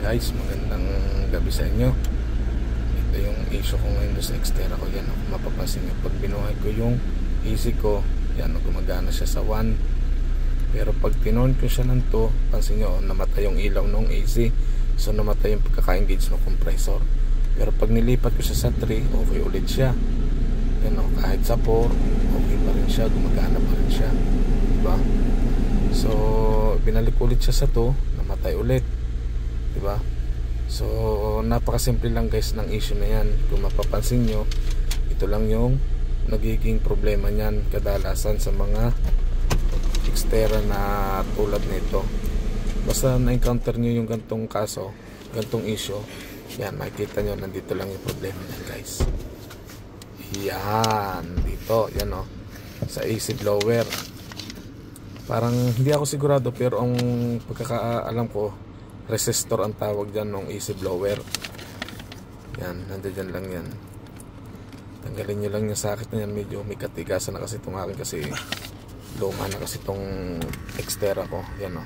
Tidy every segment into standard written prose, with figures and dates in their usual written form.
guys, magandang gabi sa inyo. Ito yung issue ko ngayon sa Xterra ko. Yan, kung mapapansin nyo, pag binuhay ko yung AC ko, yan, gumagana siya sa 1. Pero pag tinon ko siya ng 2, pansin nyo, namatay yung ilaw ng AC. So namatay yung pagkaka-engage ng compressor. Pero pag nilipat ko siya sa 3, okay ulit siya. Yan, kahit sa 4, okay pa rin siya, gumagana pa rin siya, diba? So binalik ulit siya sa 2, namatay ulit, diba? So napakasimple lang guys ng issue na yan. Kung mapapansin nyo, ito lang yung nagiging problema niyan kadalasan sa mga Xterra na tulad nito. Basta na-encounter nyo yung gantong kaso, gantong issue, yan, makikita nyo, nandito lang yung problema niyan guys. Yan, dito, yan sa AC blower. Parang hindi ako sigurado, pero ang pagkakaalam ko, resistor ang tawag dyan ng AC blower. Yan, nandiyan lang yan. Tanggalin nyo lang yung sakit na yan. Medyo may katigasan na kasi itong akin, kasi luma na kasi itong Xterra ko. Yan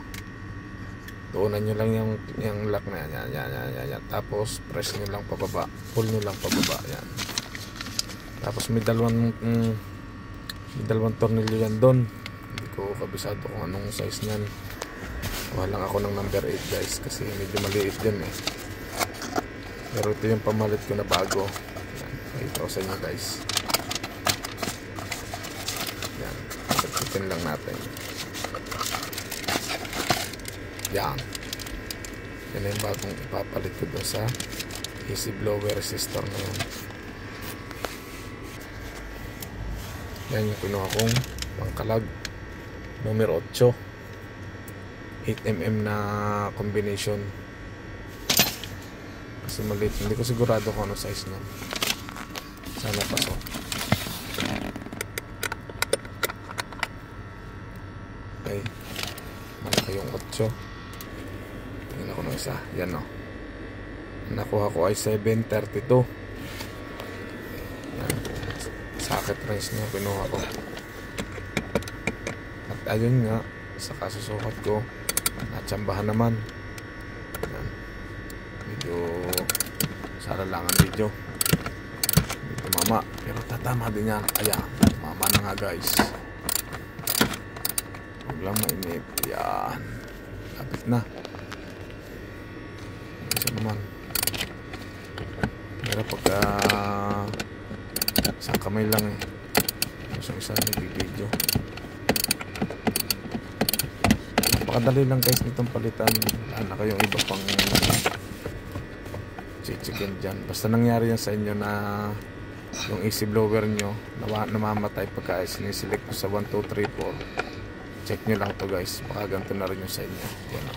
tuunan nyo lang yung lock na yan. Yan. Tapos press nyo lang pababa, pull nyo lang pababa. Yan. Tapos may dalawang tornilyo yan doon. Hindi ko kabisado kung anong size nyan. Kuha lang ako ng number 8 guys, kasi medyo maliit din Pero ito yung pamalit ko na bago. Yan, pakita ko sa inyo guys. Yan, sakitin lang natin. Yan. Yan yung bagong ipapalit ko doon sa AC blower resistor na yan. Yan yung pinuha kong pangkalag numero 8, 8mm na combination. Kasi maliit, hindi ko sigurado kung ano size niya. Sana pasok. Okay, malaki yung 8. Tingnan ako ng isa. Yan nakuha ko ay 732. Yan, socket wrench niya pinuha ko. At ayun nga, sa kasusukat ko, natsambahan naman. Yan. Medyo saralangan video. Hindi tumama, pero tatama din yan. Kaya tumama na nga guys. Huwag lang mainit. Yan, lapit na. Kasi naman, pero pagka isang kamay lang isang nagbibideo. Napakadali lang guys nitong palitan. Wala na kayong iba pang chichikin dyan. Basta nangyari yan sa inyo na yung AC blower nyo namamatay pagka siniselect mo sa 1, 2, 3, 4, check nyo lang to guys. Baka ganito na rin yung sa inyo. Yan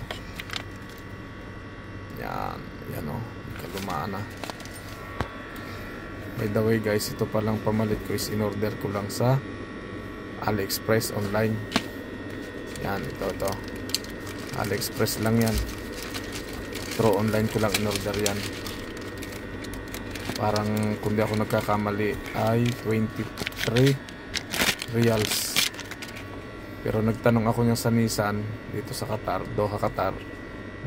kalumaan na. By the way guys, ito palang pamalit ko is in order ko lang sa AliExpress online. Yan, ito AliExpress lang yan. Through online ko lang in order yan. Parang kung di ako nagkakamali ay 23 reals. Pero nagtanong ako niya sa Nissan dito sa Qatar, Doha, Qatar.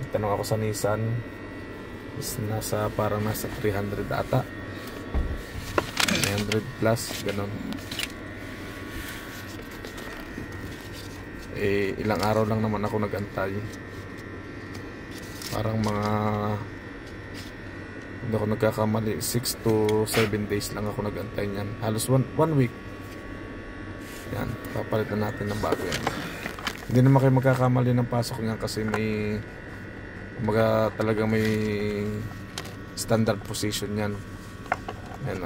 Nagtanong ako sa Nissan, is parang nasa 300 ata, 300 plus, ganun. Ilang araw lang naman ako nagantay. Parang mga, hindi ako nagkakamali, 6 to 7 days lang ako nagantay niyan. Halos 1 week. Yan, papalitan natin ng bago yan. Hindi naman kayo magkakamali ng pasok niyan, kasi may talagang may standard position yan. Yan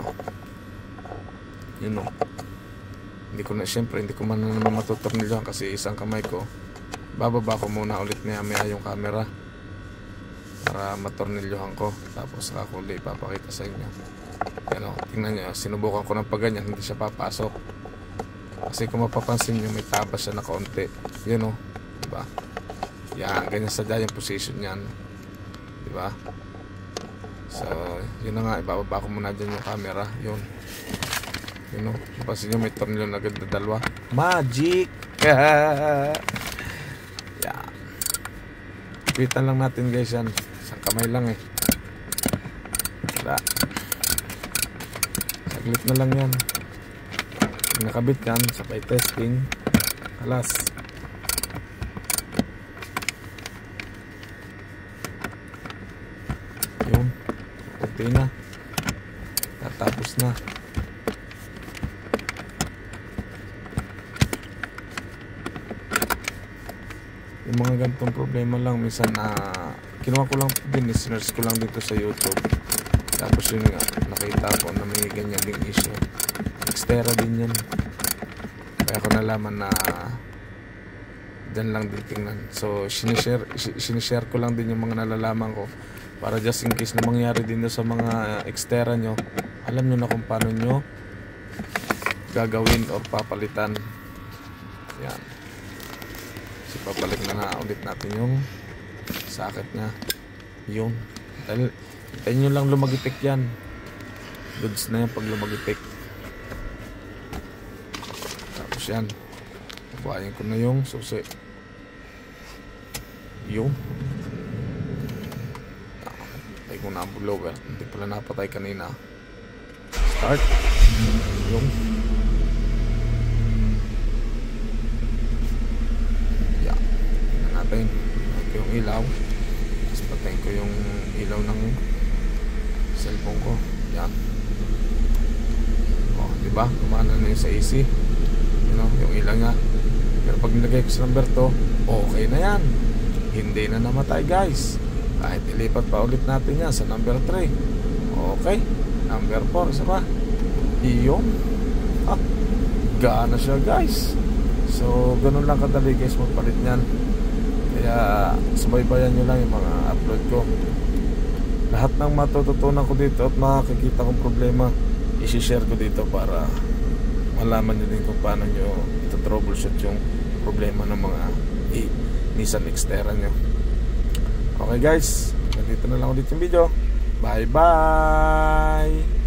Hindi ko man naman matutornilyohan, kasi isang kamay ko. Bababa ko muna ulit maya yung camera para matornilyohan ko, tapos saka ko ulit ipapakita sa inyo. Tingnan nyo, sinubukan ko ng pagganyan, hindi siya papasok. Kasi kung mapapansin nyo, may tabas siya na kaunti. Diba? Yan, ganyan sadya yung position yan. Diba? So yun na nga, ibababa ko muna dyan yung camera. Yun napansin nyo, may tornilyo na agad na dalawa. Magic! Yan. Pitan lang natin guys yan. Isang kamay lang eh. Wala. Saglit na lang yan. Pag nakabit yan, sabay testing. Alas. Yun. Okay na. Tatapos na. Yung mga ganitong problema lang minsan kinuha ko lang din, sinerge ko lang dito sa YouTube, tapos yun nga nakita ko na may ganyan ding issue. Xterra din yan, kaya ko nalaman na dyan lang din tingnan. So sinishare ko lang din yung mga nalalaman ko para just in case na mangyari din sa mga Xterra nyo, alam nyo na kung paano nyo gagawin or papalitan. Yan. Papalik na ulit natin yung socket nya. Yun. Dahil hintayin nyo lang lumagitik yan. Goods na yan pag lumagitik. Tapos yan. Buhayin ko na yung susi. Yun. Patay ko na ang blower. Hindi pala napatay kanina. Start. Yun. Patayin ko yung ilaw, tapos patayin ko yung ilaw ng cellphone ko. Yan. O, diba? Kumana na yung sa AC. You know, yung ilaw nga. Pero pag nilagay ko sa number 2, okay na yan. Hindi na namatay guys. Kahit ilipat pa ulit natin yan sa number 3. Okay. Number 4, isa pa. Iyon. Gana siya guys. So, ganun lang kadali guys magpalit nyan. Kaya subaybayan nyo lang yung mga upload ko. Lahat ng matututunan ko dito at makakikita kong problema, isi-share ko dito para malaman nyo din kung paano nyo ito troubleshoot yung problema ng mga Nissan Xterra nyo. Okay guys, nandito na lang ulit yung video. Bye bye.